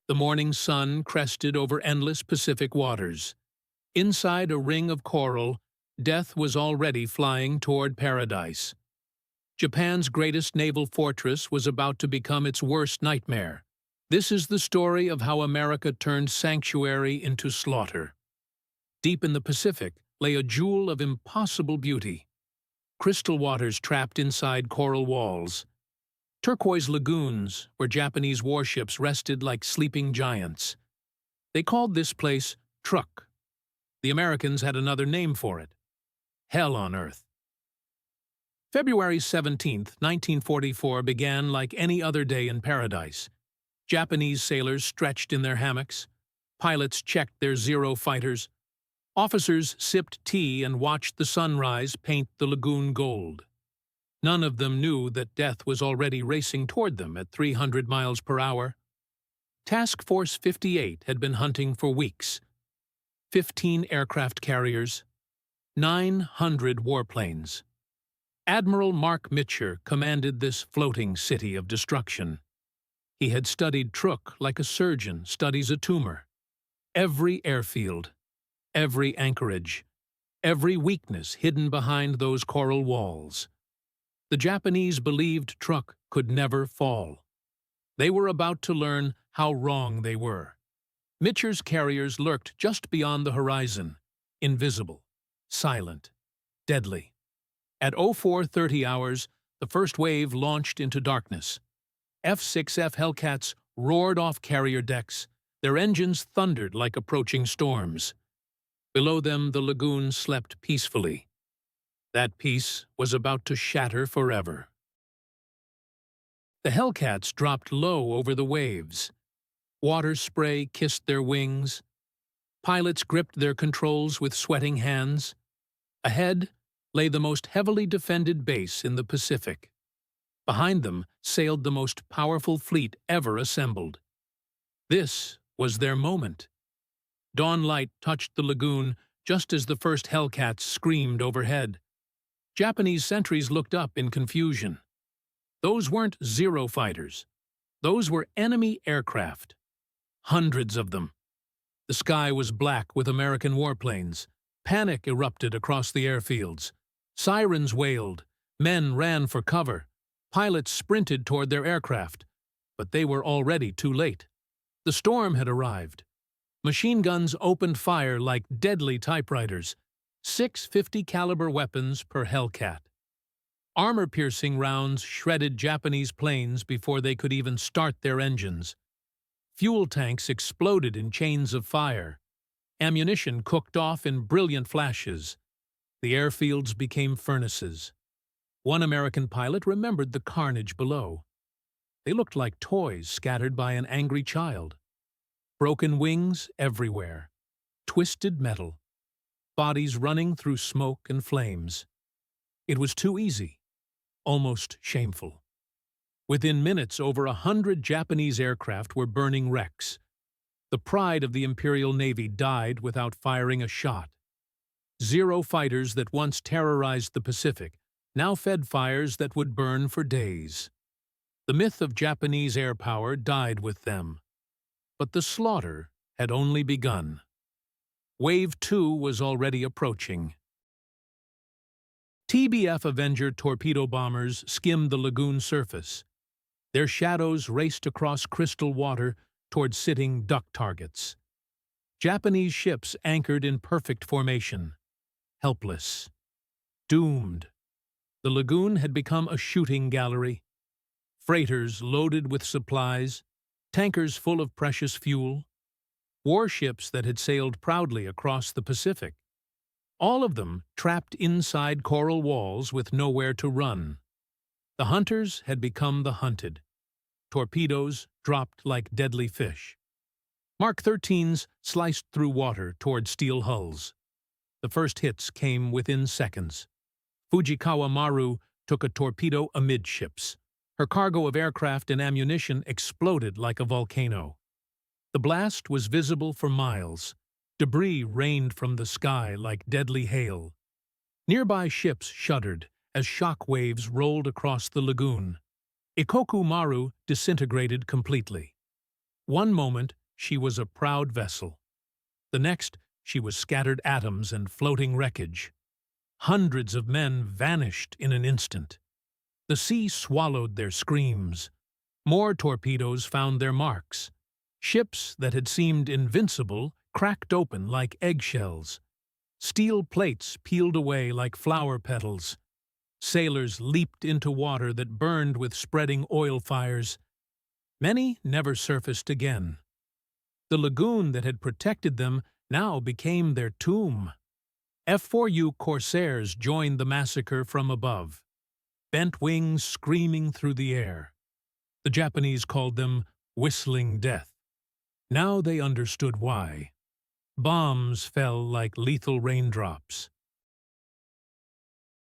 The morning sun crested over endless Pacific waters. Inside a ring of coral, death was already flying toward paradise. Japan's greatest naval fortress was about to become its worst nightmare. This is the story of how America turned sanctuary into slaughter. Deep in the Pacific lay a jewel of impossible beauty. Crystal waters trapped inside coral walls. Turquoise lagoons where Japanese warships rested like sleeping giants. They called this place Truk. The Americans had another name for it: Hell on Earth. February 17, 1944 began like any other day in paradise. Japanese sailors stretched in their hammocks. Pilots checked their Zero fighters. Officers sipped tea and watched the sunrise paint the lagoon gold. None of them knew that death was already racing toward them at 300 miles per hour. Task Force 58 had been hunting for weeks. 15 aircraft carriers, 900 warplanes. Admiral Mitschers commanded this floating city of destruction. He had studied Truk like a surgeon studies a tumor. Every airfield, every anchorage, every weakness hidden behind those coral walls. The Japanese believed Truk could never fall. They were about to learn how wrong they were. Mitschers' carriers lurked just beyond the horizon, invisible, silent, deadly. At 04:30 hours, the first wave launched into darkness. F6F Hellcats roared off carrier decks. Their engines thundered like approaching storms. Below them, the lagoon slept peacefully. That peace was about to shatter forever. The Hellcats dropped low over the waves. Water spray kissed their wings. Pilots gripped their controls with sweating hands. Ahead lay the most heavily defended base in the Pacific. Behind them sailed the most powerful fleet ever assembled. This was their moment. Dawn light touched the lagoon just as the first Hellcats screamed overhead. Japanese sentries looked up in confusion. Those weren't Zero fighters. Those were enemy aircraft. Hundreds of them. The sky was black with American warplanes. Panic erupted across the airfields. Sirens wailed. Men ran for cover. Pilots sprinted toward their aircraft. But they were already too late. The storm had arrived. Machine guns opened fire like deadly typewriters. 650 caliber weapons per Hellcat. Armor-piercing rounds shredded Japanese planes before they could even start their engines. Fuel tanks exploded in chains of fire. Ammunition cooked off in brilliant flashes. The airfields became furnaces. One American pilot remembered the carnage below. They looked like toys scattered by an angry child. Broken wings everywhere. Twisted metal. Bodies running through smoke and flames. It was too easy, almost shameful. Within minutes, over 100 Japanese aircraft were burning wrecks. The pride of the Imperial Navy died without firing a shot. Zero fighters that once terrorized the Pacific now fed fires that would burn for days. The myth of Japanese air power died with them. But the slaughter had only begun. Wave 2 was already approaching. TBF Avenger torpedo bombers skimmed the lagoon surface. Their shadows raced across crystal water toward sitting duck targets. Japanese ships anchored in perfect formation. Helpless. Doomed. The lagoon had become a shooting gallery. Freighters loaded with supplies, tankers full of precious fuel, warships that had sailed proudly across the Pacific. All of them trapped inside coral walls with nowhere to run. The hunters had become the hunted. Torpedoes dropped like deadly fish. Mark 13s sliced through water toward steel hulls. The first hits came within seconds. Fujikawa Maru took a torpedo amidships. Her cargo of aircraft and ammunition exploded like a volcano. The blast was visible for miles. Debris rained from the sky like deadly hail. Nearby ships shuddered as shock waves rolled across the lagoon. Ikoku Maru disintegrated completely. One moment, she was a proud vessel. The next, she was scattered atoms and floating wreckage. Hundreds of men vanished in an instant. The sea swallowed their screams. More torpedoes found their marks. Ships that had seemed invincible cracked open like eggshells. Steel plates peeled away like flower petals. Sailors leaped into water that burned with spreading oil fires. Many never surfaced again. The lagoon that had protected them now became their tomb. F4U corsairs joined the massacre from above, bent wings screaming through the air. The Japanese called them whistling death. Now they understood why. Bombs fell like lethal raindrops.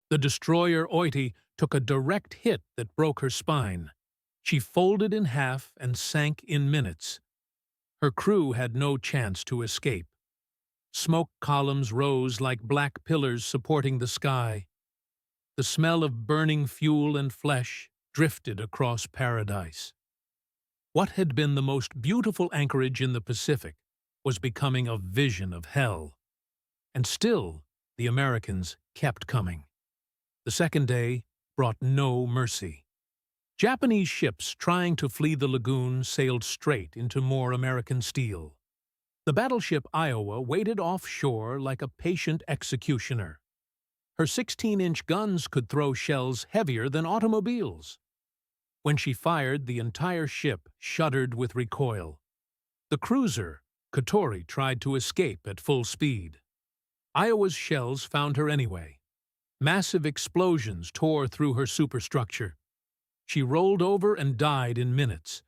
The destroyer Oiti took a direct hit that broke her spine. She folded in half and sank in minutes. Her crew had no chance to escape. Smoke columns rose like black pillars supporting the sky. The smell of burning fuel and flesh drifted across paradise. What had been the most beautiful anchorage in the Pacific was becoming a vision of hell. And still, the Americans kept coming. The second day brought no mercy. Japanese ships trying to flee the lagoon sailed straight into more American steel. The battleship Iowa waited offshore like a patient executioner. Her 16-inch guns could throw shells heavier than automobiles. When she fired, the entire ship shuddered with recoil. The cruiser, Katori, tried to escape at full speed. Iowa's shells found her anyway. Massive explosions tore through her superstructure. She rolled over and died in minutes.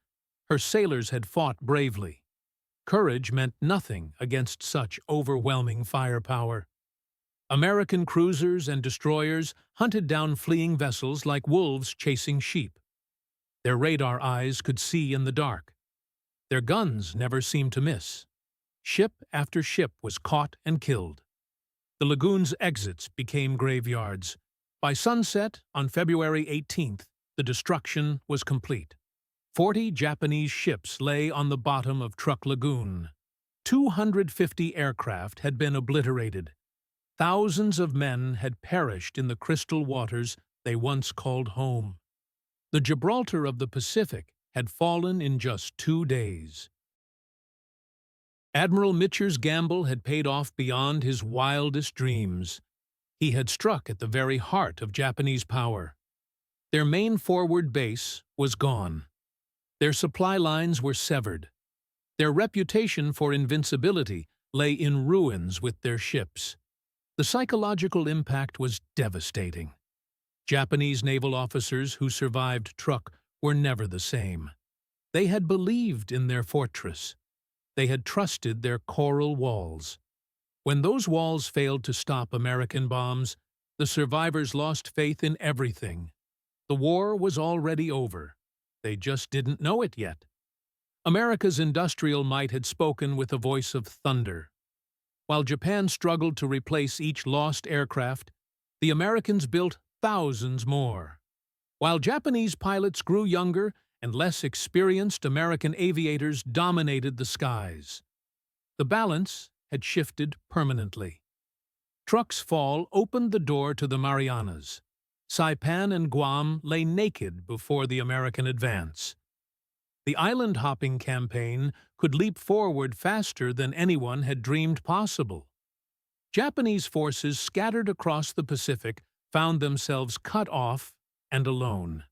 Her sailors had fought bravely. Courage meant nothing against such overwhelming firepower. American cruisers and destroyers hunted down fleeing vessels like wolves chasing sheep. Their radar eyes could see in the dark. Their guns never seemed to miss. Ship after ship was caught and killed. The lagoon's exits became graveyards. By sunset on February 18th, the destruction was complete. 40 Japanese ships lay on the bottom of Truk Lagoon. 250 aircraft had been obliterated. Thousands of men had perished in the crystal waters they once called home. The Gibraltar of the Pacific had fallen in just 2 days. Admiral Mitschers' gamble had paid off beyond his wildest dreams. He had struck at the very heart of Japanese power. Their main forward base was gone. Their supply lines were severed. Their reputation for invincibility lay in ruins with their ships. The psychological impact was devastating. Japanese naval officers who survived Truk were never the same. They had believed in their fortress. They had trusted their coral walls. When those walls failed to stop American bombs, the survivors lost faith in everything. The war was already over. They just didn't know it yet. America's industrial might had spoken with a voice of thunder. While Japan struggled to replace each lost aircraft, the Americans built thousands more. While Japanese pilots grew younger and less experienced, American aviators dominated the skies. The balance had shifted permanently. Truk's fall opened the door to the Marianas. Saipan and Guam lay naked before the American advance. The island-hopping campaign could leap forward faster than anyone had dreamed possible. Japanese forces scattered across the Pacific found themselves cut off and alone.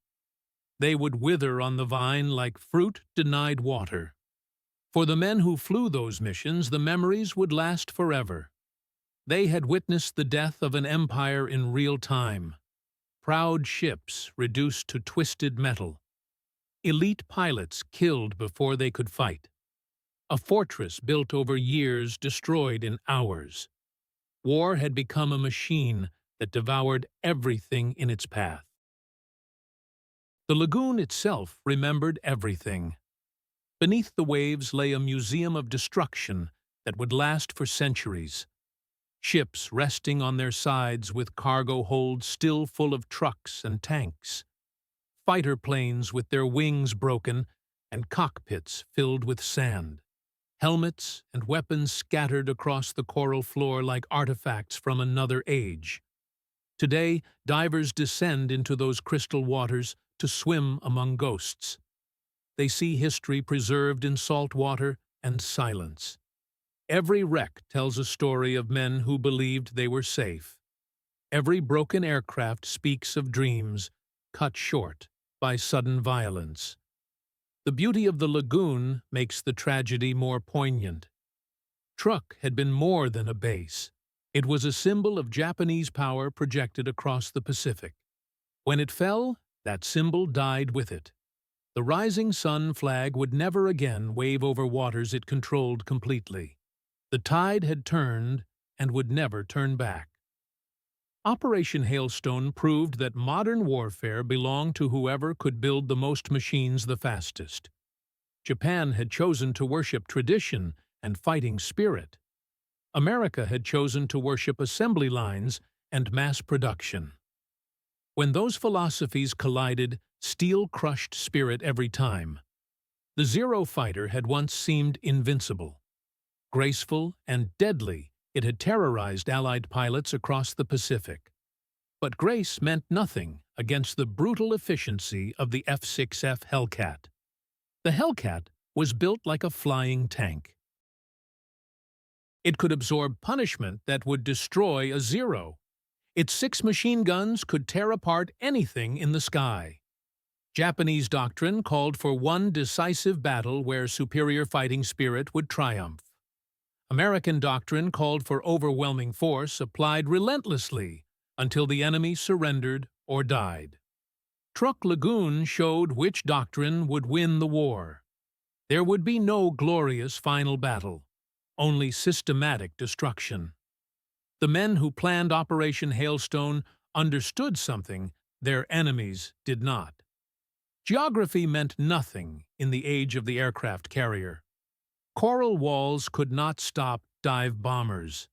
They would wither on the vine like fruit denied water. For the men who flew those missions, the memories would last forever. They had witnessed the death of an empire in real time. Proud ships reduced to twisted metal. Elite pilots killed before they could fight. A fortress built over years destroyed in hours. War had become a machine that devoured everything in its path. The lagoon itself remembered everything. Beneath the waves lay a museum of destruction that would last for centuries. Ships resting on their sides with cargo holds still full of trucks and tanks. Fighter planes with their wings broken and cockpits filled with sand. helmets and weapons scattered across the coral floor like artifacts from another age. Today, divers descend into those crystal waters to swim among ghosts. They see history preserved in salt water and silence. Every wreck tells a story of men who believed they were safe. Every broken aircraft speaks of dreams cut short by sudden violence. The beauty of the lagoon makes the tragedy more poignant. Truk had been more than a base. It was a symbol of Japanese power projected across the Pacific. When it fell, that symbol died with it. The rising sun flag would never again wave over waters it controlled completely. The tide had turned and would never turn back. Operation Hailstone proved that modern warfare belonged to whoever could build the most machines the fastest. Japan had chosen to worship tradition and fighting spirit. America had chosen to worship assembly lines and mass production. When those philosophies collided, steel crushed spirit every time. The Zero fighter had once seemed invincible. Graceful and deadly, it had terrorized Allied pilots across the Pacific. But grace meant nothing against the brutal efficiency of the F6F Hellcat. The Hellcat was built like a flying tank. It could absorb punishment that would destroy a Zero. Its 6 machine guns could tear apart anything in the sky. Japanese doctrine called for one decisive battle where superior fighting spirit would triumph. American doctrine called for overwhelming force applied relentlessly until the enemy surrendered or died. Truk Lagoon showed which doctrine would win the war. There would be no glorious final battle, only systematic destruction. The men who planned Operation Hailstone understood something their enemies did not. Geography meant nothing in the age of the aircraft carrier. Coral walls could not stop dive bombers.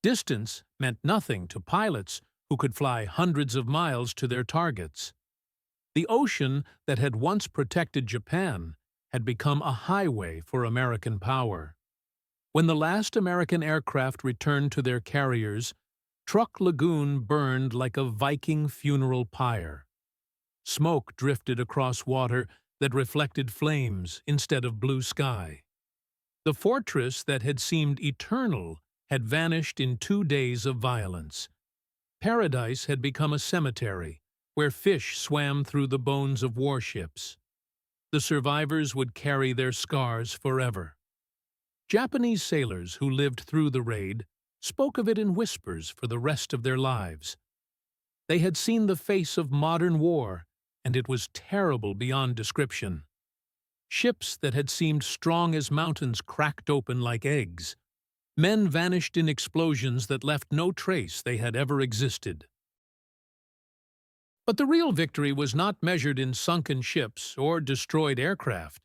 Distance meant nothing to pilots who could fly hundreds of miles to their targets. The ocean that had once protected Japan had become a highway for American power. When the last American aircraft returned to their carriers, Truk Lagoon burned like a Viking funeral pyre. Smoke drifted across water that reflected flames instead of blue sky. The fortress that had seemed eternal had vanished in 2 days of violence. Paradise had become a cemetery, where fish swam through the bones of warships. The survivors would carry their scars forever. Japanese sailors who lived through the raid spoke of it in whispers for the rest of their lives. They had seen the face of modern war, and it was terrible beyond description. Ships that had seemed strong as mountains cracked open like eggs. Men vanished in explosions that left no trace they had ever existed. But the real victory was not measured in sunken ships or destroyed aircraft.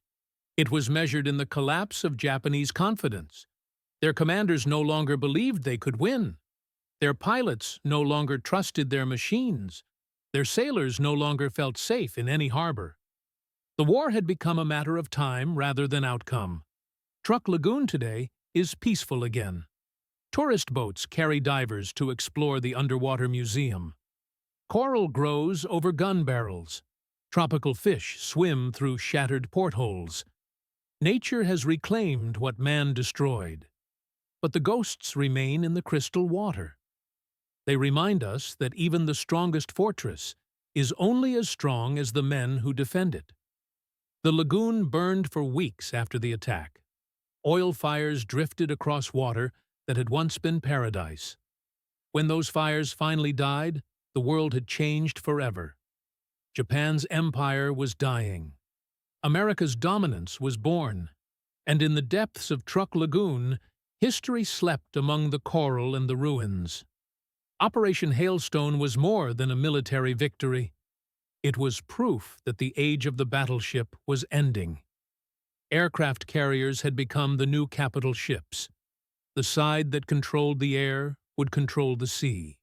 It was measured in the collapse of Japanese confidence. Their commanders no longer believed they could win. Their pilots no longer trusted their machines. Their sailors no longer felt safe in any harbor. The war had become a matter of time rather than outcome. Truk Lagoon today is peaceful again. Tourist boats carry divers to explore the underwater museum. Coral grows over gun barrels. Tropical fish swim through shattered portholes. Nature has reclaimed what man destroyed. But the ghosts remain in the crystal water. They remind us that even the strongest fortress is only as strong as the men who defend it. The lagoon burned for weeks after the attack. Oil fires drifted across water that had once been paradise. When those fires finally died, the world had changed forever. Japan's empire was dying. America's dominance was born. And in the depths of Truk Lagoon, history slept among the coral and the ruins. Operation Hailstone was more than a military victory. It was proof that the age of the battleship was ending. Aircraft carriers had become the new capital ships. The side that controlled the air would control the sea.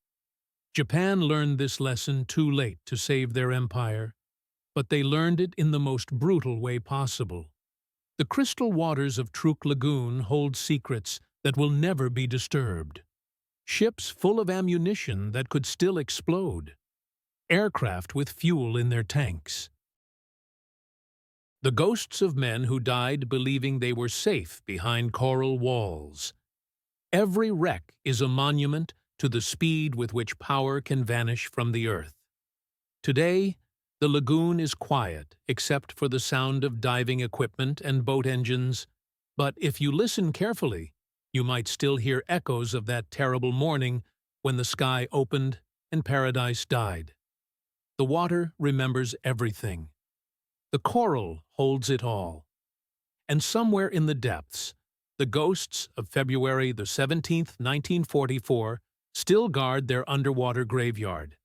Japan learned this lesson too late to save their empire, but they learned it in the most brutal way possible. The crystal waters of Truk Lagoon hold secrets that will never be disturbed. Ships full of ammunition that could still explode. Aircraft with fuel in their tanks. The ghosts of men who died believing they were safe behind coral walls. Every wreck is a monument to the speed with which power can vanish from the earth. Today, the lagoon is quiet except for the sound of diving equipment and boat engines, but if you listen carefully, you might still hear echoes of that terrible morning when the sky opened and paradise died. The water remembers everything. The coral holds it all. And somewhere in the depths, the ghosts of February the 17th, 1944, still guard their underwater graveyard.